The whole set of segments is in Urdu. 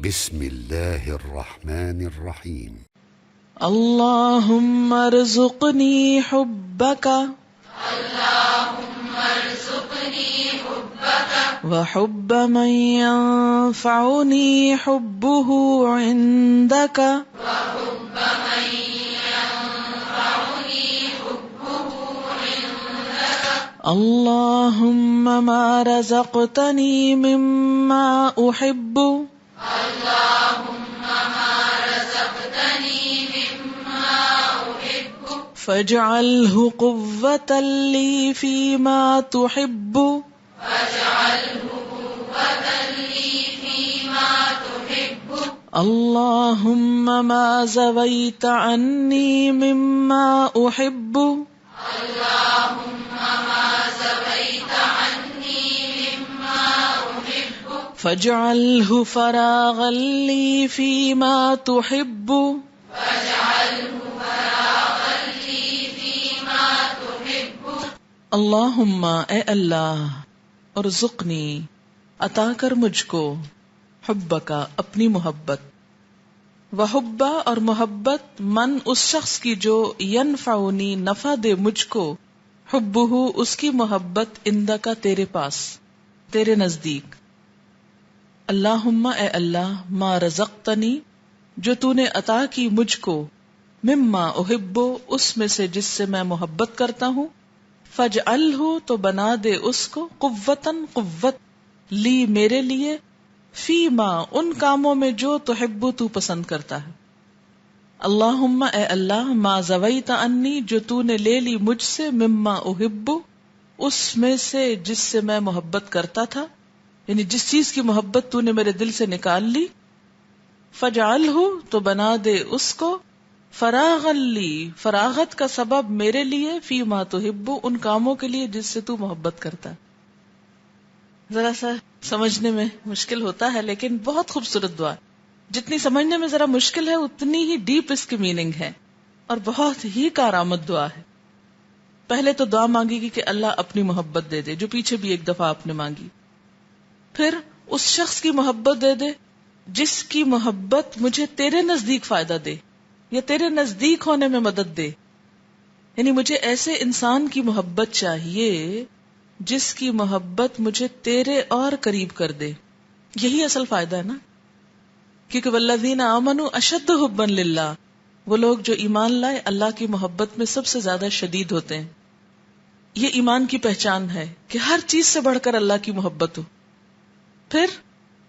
بسم الله الرحمن الرحيم. اللهم ارزقني حبك وحب من ينفعني حبه عندك اللهم ما رزقتني مما أحب فاجعله قوة لي فيما تحب اللهم ما زويت عني مما أحب فاجعله فراغا لي فيما تحب اللہم اے اللہ ارزقنی عطا کر مجھ کو حبکا اپنی محبت وحبا اور محبت من اس شخص کی جو ینفعنی نفع دے مجھ کو حبہ اس کی محبت عندکا تیرے پاس تیرے نزدیک اللہم اے اللہ ما رزقتنی جو تو نے عطا کی مجھ کو مما احب اس میں سے جس سے میں محبت کرتا ہوں فاجعلہ تو بنا دے اس کو قوتاً قوت لی میرے لیے فیما ان کاموں میں جو تحب تو پسند کرتا ہے اللہم اے اللہ ما زویت عنی جو تو نے لے لی مجھ سے مما احب اس میں سے جس سے میں محبت کرتا تھا یعنی جس چیز کی محبت تو نے میرے دل سے نکال لی فاجعلہ تو بنا دے اس کو فراغا لی فراغت کا سبب میرے لیے فیما تحب ان کاموں کے لیے جس سے تو محبت کرتا ہے. ذرا سا سمجھنے میں مشکل ہوتا ہے لیکن بہت خوبصورت دعا. جتنی سمجھنے میں ذرا مشکل ہے اتنی ہی ڈیپ اس کی میننگ ہے اور بہت ہی کارآمد دعا ہے. پہلے تو دعا مانگی گی کہ اللہ اپنی محبت دے دے جو پیچھے بھی ایک دفعہ آپ نے مانگی. پھر اس شخص کی محبت دے دے جس کی محبت مجھے تیرے نزدیک فائدہ دے یا تیرے نزدیک ہونے میں مدد دے. یعنی مجھے ایسے انسان کی محبت چاہیے جس کی محبت مجھے تیرے اور قریب کر دے. یہی اصل فائدہ ہے نا, کیونکہ والذین آمنوا اشد حبا للہ, وہ لوگ جو ایمان لائے اللہ کی محبت میں سب سے زیادہ شدید ہوتے ہیں. یہ ایمان کی پہچان ہے کہ ہر چیز سے بڑھ کر اللہ کی محبت ہو. پھر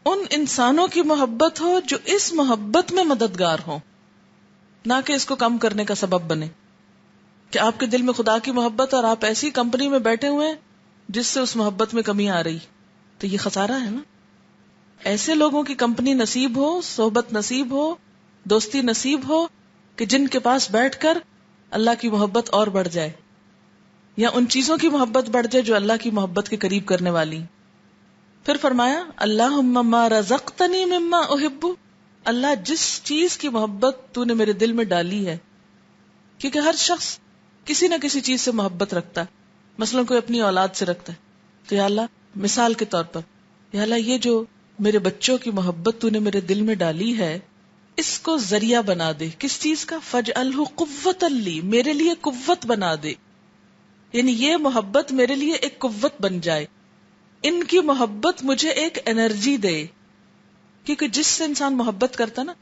ان انسانوں کی محبت ہو جو اس محبت میں مددگار ہو, نہ کہ اس کو کم کرنے کا سبب بنے. کہ آپ کے دل میں خدا کی محبت اور آپ ایسی کمپنی میں بیٹھے ہوئے ہیں جس سے اس محبت میں کمی آ رہی, تو یہ خسارہ ہے نا. ایسے لوگوں کی کمپنی نصیب ہو, صحبت نصیب ہو, دوستی نصیب ہو کہ جن کے پاس بیٹھ کر اللہ کی محبت اور بڑھ جائے یا ان چیزوں کی محبت بڑھ جائے جو اللہ کی محبت کے قریب کرنے والی. پھر فرمایا اللہم ما رزقتنی مما احب, اللہ جس چیز کی محبت تو نے میرے دل میں ڈالی ہے, کیونکہ ہر شخص کسی نہ کسی چیز سے محبت رکھتا ہے. مثلا کوئی اپنی اولاد سے رکھتا ہے, تو یا اللہ مثال کے طور پر یا اللہ یہ جو میرے بچوں کی محبت تو نے میرے دل میں ڈالی ہے اس کو ذریعہ بنا دے. کس چیز کا؟ فاجعلہ قوۃ لی, میرے لیے قوت بنا دے. یعنی یہ محبت میرے لیے ایک قوت بن جائے, ان کی محبت مجھے ایک انرجی دے. کیونکہ جس سے انسان محبت کرتا نا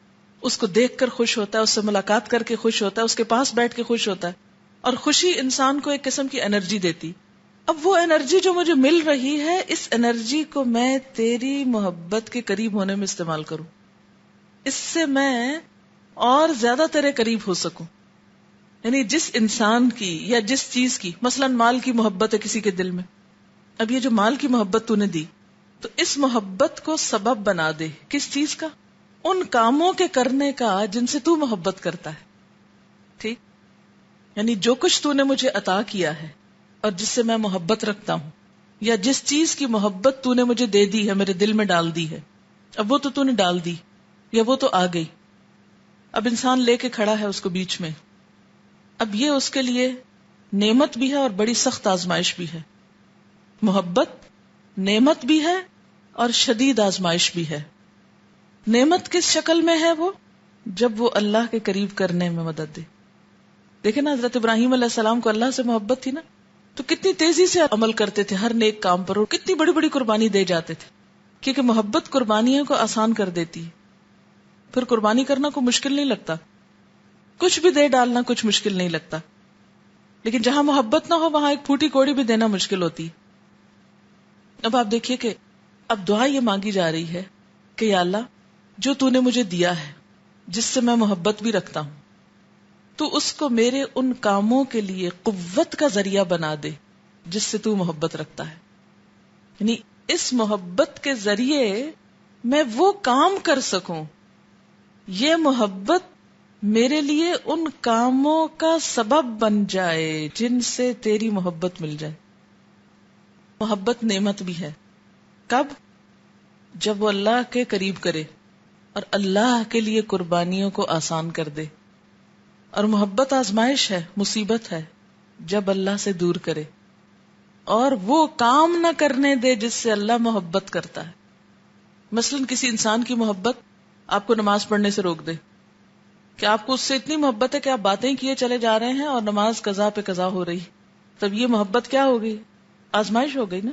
اس کو دیکھ کر خوش ہوتا ہے, اس سے ملاقات کر کے خوش ہوتا ہے, اس کے پاس بیٹھ کے خوش ہوتا ہے, اور خوشی انسان کو ایک قسم کی انرجی دیتی. اب وہ انرجی جو مجھے مل رہی ہے اس انرجی کو میں تیری محبت کے قریب ہونے میں استعمال کروں, اس سے میں اور زیادہ تیرے قریب ہو سکوں. یعنی جس انسان کی یا جس چیز کی, مثلا مال کی محبت ہے کسی کے دل میں, اب یہ جو مال کی محبت تو نے دی تو اس محبت کو سبب بنا دے. کس چیز کا؟ ان کاموں کے کرنے کا جن سے تو محبت کرتا ہے. ٹھیک, یعنی جو کچھ تو نے مجھے عطا کیا ہے اور جس سے میں محبت رکھتا ہوں, یا جس چیز کی محبت تو نے مجھے دے دی ہے, میرے دل میں ڈال دی ہے, اب وہ تو نے ڈال دی یا وہ تو آ گئی, اب انسان لے کے کھڑا ہے اس کو بیچ میں. اب یہ اس کے لیے نعمت بھی ہے اور بڑی سخت آزمائش بھی ہے. محبت نعمت بھی ہے اور شدید آزمائش بھی ہے. نعمت کس شکل میں ہے وہ؟ جب وہ اللہ کے قریب کرنے میں مدد دے. دیکھیں نا، حضرت ابراہیم علیہ السلام کو اللہ سے محبت تھی نا، تو کتنی تیزی سے عمل کرتے تھے ہر نیک کام پر، اور کتنی بڑی بڑی قربانی دے جاتے تھے، کیونکہ محبت قربانیوں کو آسان کر دیتی ہے. پھر قربانی کرنا کوئی مشکل نہیں لگتا، کچھ بھی دے ڈالنا کچھ مشکل نہیں لگتا. لیکن جہاں محبت نہ ہو وہاں ایک پھوٹی کوڑی بھی دینا مشکل ہوتی ہے. اب آپ دیکھیے کہ اب دعا یہ مانگی جا رہی ہے کہ یا اللہ، جو تو نے مجھے دیا ہے، جس سے میں محبت بھی رکھتا ہوں، تو اس کو میرے ان کاموں کے لیے قوت کا ذریعہ بنا دے جس سے تو محبت رکھتا ہے. یعنی اس محبت کے ذریعے میں وہ کام کر سکوں، یہ محبت میرے لیے ان کاموں کا سبب بن جائے جن سے تیری محبت مل جائے. محبت نعمت بھی ہے. کب؟ جب وہ اللہ کے قریب کرے اور اللہ کے لیے قربانیوں کو آسان کر دے. اور محبت آزمائش ہے، مصیبت ہے جب اللہ سے دور کرے اور وہ کام نہ کرنے دے جس سے اللہ محبت کرتا ہے. مثلاً کسی انسان کی محبت آپ کو نماز پڑھنے سے روک دے، کہ آپ کو اس سے اتنی محبت ہے کہ آپ باتیں کیے چلے جا رہے ہیں اور نماز قضا پہ قضا ہو رہی، تب یہ محبت کیا ہو گئی؟ آزمائش ہو گئی نا.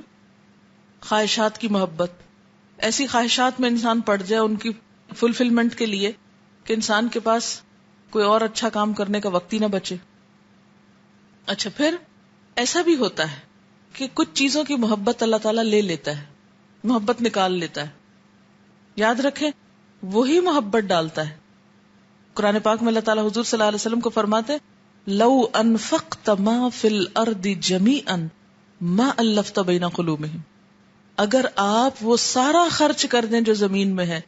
خواہشات کی محبت، ایسی خواہشات میں انسان پڑ جائے ان کی فلفلمنٹ کے لیے کہ انسان کے پاس کوئی اور اچھا کام کرنے کا وقت ہی نہ بچے. اچھا، پھر ایسا بھی ہوتا ہے کہ کچھ چیزوں کی محبت اللہ تعالیٰ لے لیتا ہے، محبت نکال لیتا ہے. یاد رکھیں، وہی محبت ڈالتا ہے. قرآن پاک میں اللہ تعالیٰ حضور صلی اللہ علیہ وسلم کو فرماتے، لو انفقت ما فی الارض جمیعا ما الفت بین قلوبہم. اگر آپ وہ سارا خرچ کر دیں جو زمین میں ہے،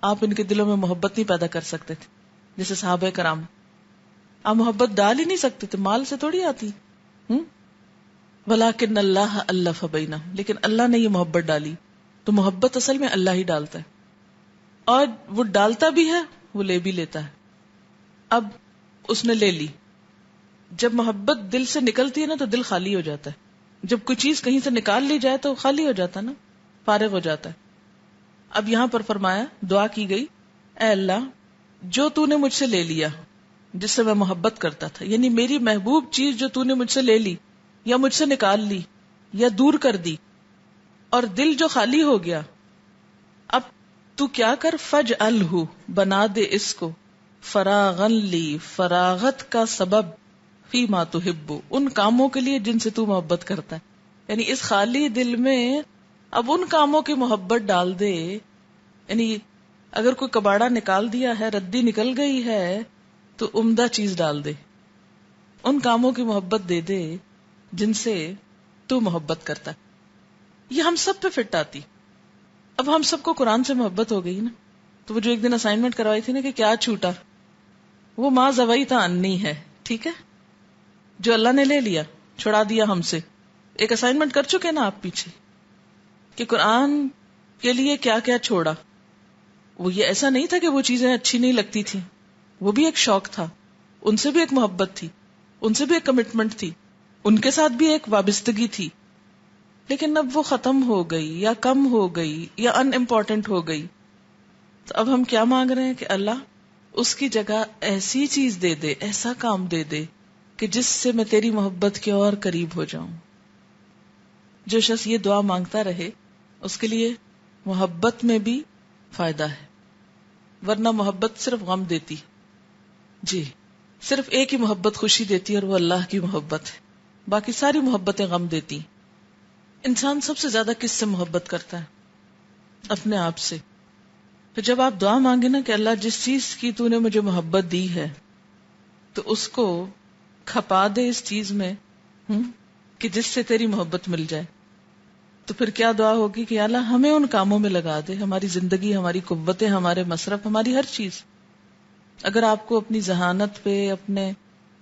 آپ ان کے دلوں میں محبت نہیں پیدا کر سکتے تھے. جیسے صحابہ کرام، آپ محبت ڈال ہی نہیں سکتے تھے، مال سے تھوڑی آتی. ولیکن اللہ الف بینہم، لیکن اللہ نے یہ محبت ڈالی. تو محبت اصل میں اللہ ہی ڈالتا ہے، اور وہ ڈالتا بھی ہے، وہ لے بھی لیتا ہے. اب اس نے لے لی. جب محبت دل سے نکلتی ہے نا تو دل خالی ہو جاتا ہے. جب کوئی چیز کہیں سے نکال لی جائے تو خالی ہو جاتا ہے نا، فارغ ہو جاتا ہے. اب یہاں پر فرمایا، دعا کی گئی، اے اللہ، جو تو نے مجھ سے لے لیا جس سے میں محبت کرتا تھا، یعنی میری محبوب چیز جو تو نے مجھ سے لے لی یا مجھ سے نکال لی یا دور کر دی، اور دل جو خالی ہو گیا، اب تو کیا کر، فجعلہ، بنا دے اس کو، فراغن لی، فراغت کا سبب، فی ما تحب، ان کاموں کے لیے جن سے تو محبت کرتا ہے. یعنی اس خالی دل میں اب ان کاموں کی محبت ڈال دے. یعنی اگر کوئی کباڑا نکال دیا ہے، ردی نکل گئی ہے، تو عمدہ چیز ڈال دے، ان کاموں کی محبت دے دے جن سے تو محبت کرتا ہے. یہ ہم سب پہ فٹ آتی. اب ہم سب کو قرآن سے محبت ہو گئی نا. تو وہ جو ایک دن اسائنمنٹ کروائی تھی نا کہ کیا چھوٹا، وہ ما زویت عنی ہے، ٹھیک ہے، جو اللہ نے لے لیا، چھڑا دیا ہم سے. ایک اسائنمنٹ کر چکے نا آپ پیچھے کہ قرآن کے لیے کیا کیا چھوڑا. وہ یہ ایسا نہیں تھا کہ وہ چیزیں اچھی نہیں لگتی تھی، وہ بھی ایک شوق تھا، ان سے بھی ایک محبت تھی، ان سے بھی ایک کمٹمنٹ تھی، ان کے ساتھ بھی ایک وابستگی تھی. لیکن اب وہ ختم ہو گئی یا کم ہو گئی یا ان امپورٹنٹ ہو گئی. تو اب ہم کیا مانگ رہے ہیں کہ اللہ اس کی جگہ ایسی چیز دے دے، ایسا کام دے دے کہ جس سے میں تیری محبت کے اور قریب ہو جاؤں. جو شخص یہ دعا مانگتا رہے اس کے لیے محبت میں بھی فائدہ ہے، ورنہ محبت صرف غم دیتی. جی، صرف ایک ہی محبت خوشی دیتی ہے اور وہ اللہ کی محبت ہے، باقی ساری محبتیں غم دیتی. انسان سب سے زیادہ کس سے محبت کرتا ہے؟ اپنے آپ سے. تو جب آپ دعا مانگے نا کہ اللہ جس چیز کی تو نے مجھے محبت دی ہے تو اس کو کھپا دے اس چیز میں کہ جس سے تیری محبت مل جائے، تو پھر کیا دعا ہوگی کہ اللہ ہمیں ان کاموں میں لگا دے، ہماری زندگی، ہماری قوتیں، ہمارے مصرف، ہماری ہر چیز. اگر آپ کو اپنی ذہانت پہ، اپنے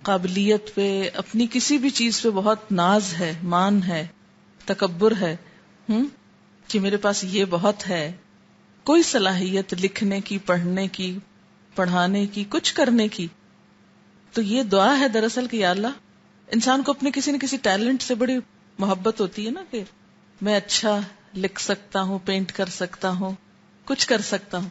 قابلیت پہ، اپنی کسی بھی چیز پہ بہت ناز ہے، مان ہے، تکبر ہے کہ میرے پاس یہ بہت ہے، کوئی صلاحیت لکھنے کی، پڑھنے کی، پڑھانے کی، کچھ کرنے کی، تو یہ دعا ہے دراصل کہ یا اللہ، انسان کو اپنے کسی نہ کسی ٹیلنٹ سے بڑی محبت ہوتی ہے نا کہ میں اچھا لکھ سکتا ہوں، پینٹ کر سکتا ہوں، کچھ کر سکتا ہوں.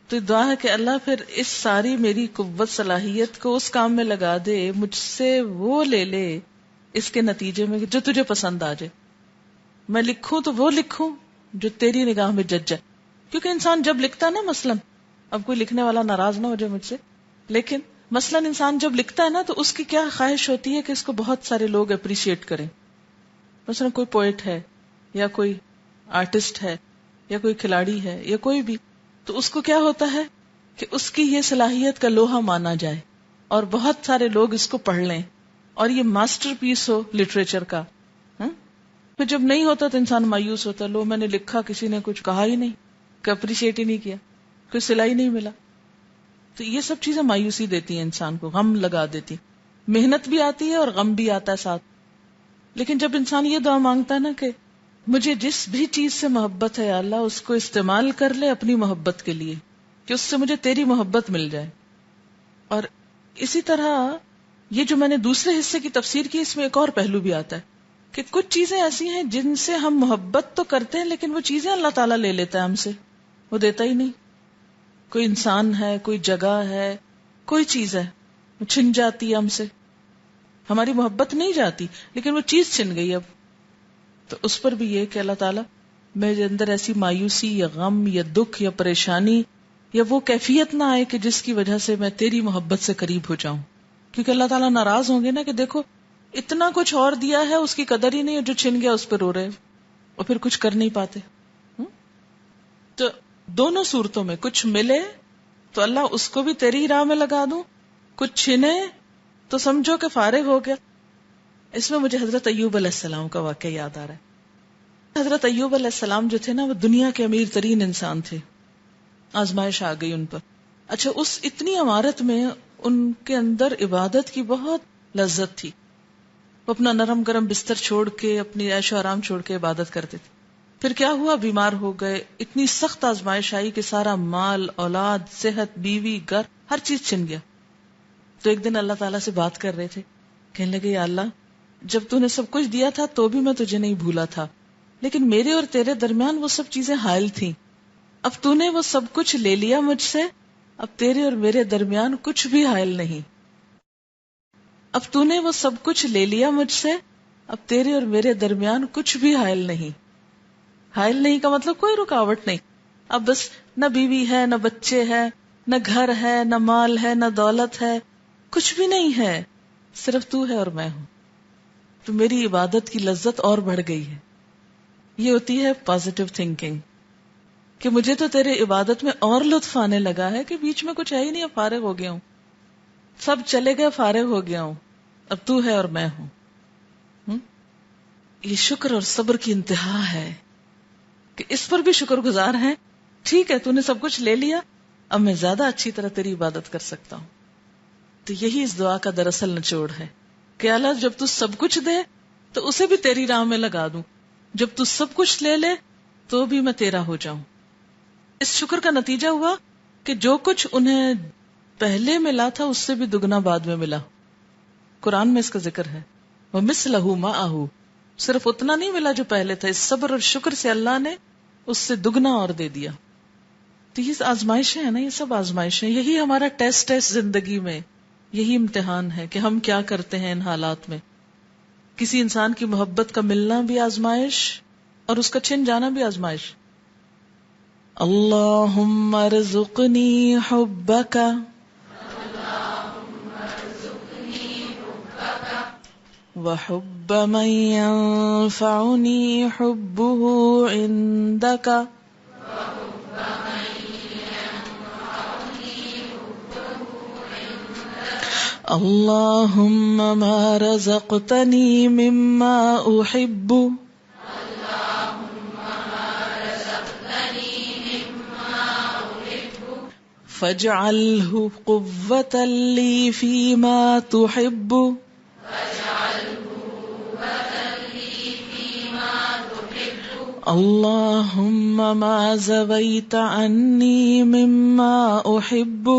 تو دعا ہے کہ اللہ پھر اس ساری میری قوت صلاحیت کو اس کام میں لگا دے، مجھ سے وہ لے لے اس کے نتیجے میں جو تجھے پسند آ جائے. میں لکھوں تو وہ لکھوں جو تیری نگاہ میں جج جائے. کیونکہ انسان جب لکھتا ہے نا، مثلاً اب کوئی لکھنے والا ناراض نہ ہو جائے مجھ سے، لیکن مثلاً انسان جب لکھتا ہے نا تو اس کی کیا خواہش ہوتی ہے کہ اس کو بہت سارے لوگ اپریشیٹ کریں. مثلاً کوئی پوئٹ ہے یا کوئی آرٹسٹ ہے یا کوئی کھلاڑی ہے یا کوئی بھی، تو اس کو کیا ہوتا ہے کہ اس کی یہ صلاحیت کا لوہا مانا جائے اور بہت سارے لوگ اس کو پڑھ لیں اور یہ ماسٹر پیس ہو لٹریچر کا. پھر جب نہیں ہوتا تو انسان مایوس ہوتا، لو میں نے لکھا کسی نے کچھ کہا ہی نہیں، کہ اپریشیٹ ہی نہیں کیا، کوئی صلہ ہی نہیں ملا. تو یہ سب چیزیں مایوسی دیتی ہیں انسان کو، غم لگا دیتی. محنت بھی آتی ہے اور غم بھی آتا ہے ساتھ. لیکن جب انسان یہ دعا مانگتا ہے نا کہ مجھے جس بھی چیز سے محبت ہے یا اللہ اس کو استعمال کر لے اپنی محبت کے لیے، کہ اس سے مجھے تیری محبت مل جائے. اور اسی طرح یہ جو میں نے دوسرے حصے کی تفسیر کی، اس میں ایک اور پہلو بھی آتا ہے کہ کچھ چیزیں ایسی ہیں جن سے ہم محبت تو کرتے ہیں لیکن وہ چیزیں اللہ تعالیٰ لے لیتا ہے ہم سے، وہ دیتا ہی نہیں. کوئی انسان ہے، کوئی جگہ ہے، کوئی چیز ہے، وہ چھن جاتی ہے ہم سے. ہماری محبت نہیں جاتی لیکن وہ چیز چھن گئی. اب تو اس پر بھی یہ کہ اللہ تعالیٰ میرے اندر ایسی مایوسی یا غم یا دکھ یا پریشانی یا وہ کیفیت نہ آئے کہ جس کی وجہ سے میں تیری محبت سے قریب ہو جاؤں. کیونکہ اللہ تعالیٰ ناراض ہوں گے نا کہ دیکھو اتنا کچھ اور دیا ہے، اس کی قدر ہی نہیں، جو چھن گیا اس پہ رو رہے اور پھر کچھ کر نہیں پاتے. تو دونوں صورتوں میں کچھ ملے تو اللہ اس کو بھی تیری راہ میں لگا دوں، کچھ چھنے تو سمجھو کہ فارغ ہو گیا. اس میں مجھے حضرت ایوب علیہ السلام کا واقعہ یاد آ رہا ہے. حضرت ایوب علیہ السلام جو تھے نا، وہ دنیا کے امیر ترین انسان تھے. آزمائش آ گئی ان پر. اچھا، اس اتنی عمارت میں ان کے اندر عبادت کی بہت لذت تھی. وہ اپنا نرم گرم بستر چھوڑ کے، اپنی عیش و آرام چھوڑ کے عبادت کرتے تھے. پھر کیا ہوا؟ بیمار ہو گئے. اتنی سخت آزمائش آئی کہ سارا مال، اولاد، صحت، بیوی، گھر، ہر چیز چھن گیا. تو ایک دن اللہ تعالیٰ سے بات کر رہے تھے، کہنے لگے یا اللہ، جب تو نے سب کچھ دیا تھا تو بھی میں تجھے نہیں بھولا تھا، لیکن میرے اور تیرے درمیان وہ سب چیزیں حائل تھیں. اب تو نے وہ سب کچھ لے لیا مجھ سے، اب تیرے اور میرے درمیان کچھ بھی حائل نہیں. اب تو نے وہ سب کچھ لے لیا مجھ سے، اب تیرے اور میرے درمیان کچھ بھی حائل نہیں. حائل نہیں کا مطلب کوئی رکاوٹ نہیں. اب بس نہ بیوی ہے، نہ بچے ہے، نہ گھر ہے، نہ مال ہے، نہ دولت ہے، کچھ بھی نہیں ہے، صرف تو ہے اور میں ہوں. تو میری عبادت کی لذت اور بڑھ گئی ہے. یہ ہوتی ہے پازیٹیو تھنکنگ کہ مجھے تو تیرے عبادت میں اور لطف آنے لگا ہے کہ بیچ میں کچھ ہے ہی نہیں، اب فارغ ہو گیا ہوں، سب چلے گئے، فارغ ہو گیا ہوں، اب تو ہے اور میں ہوں. یہ شکر اور صبر کی انتہا ہے کہ اس پر بھی شکر گزار ہیں. ٹھیک ہے، تو نے سب کچھ لے لیا، اب میں زیادہ اچھی طرح تیری عبادت کر سکتا ہوں. تو یہی اس دعا کا دراصل نچوڑ ہے کہ اللہ جب تو سب کچھ دے تو اسے بھی تیری راہ میں لگا دوں، جب تو سب کچھ لے لے تو بھی میں تیرا ہو جاؤں. اس شکر کا نتیجہ ہوا کہ جو کچھ انہیں پہلے ملا تھا اس سے بھی دگنا بعد میں ملا. قرآن میں اس کا ذکر ہے، وَمِثْلَهُ مَعَهُ، صرف اتنا نہیں ملا جو پہلے تھا. اس صبر اور شکر سے اللہ نے اس سے دگنا اور دے دیا. تو یہ آزمائشیں ہیں نا، یہ سب آزمائشیں، یہی ہمارا ٹیسٹ ہے زندگی میں، یہی امتحان ہے کہ ہم کیا کرتے ہیں ان حالات میں. کسی انسان کی محبت کا ملنا بھی آزمائش اور اس کا چھن جانا بھی آزمائش. اللہم ارزقنی حبک وحب من ينفعنی حبہ عندک اللہم ما رزقتنی مما احب فاجعلہ قوة لی فیما تحب اللہم ما زویت عنی مما احب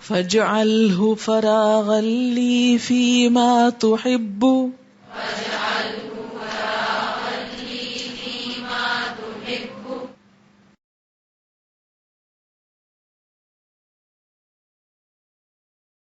فاجعلہ فراغا لی فیما تحب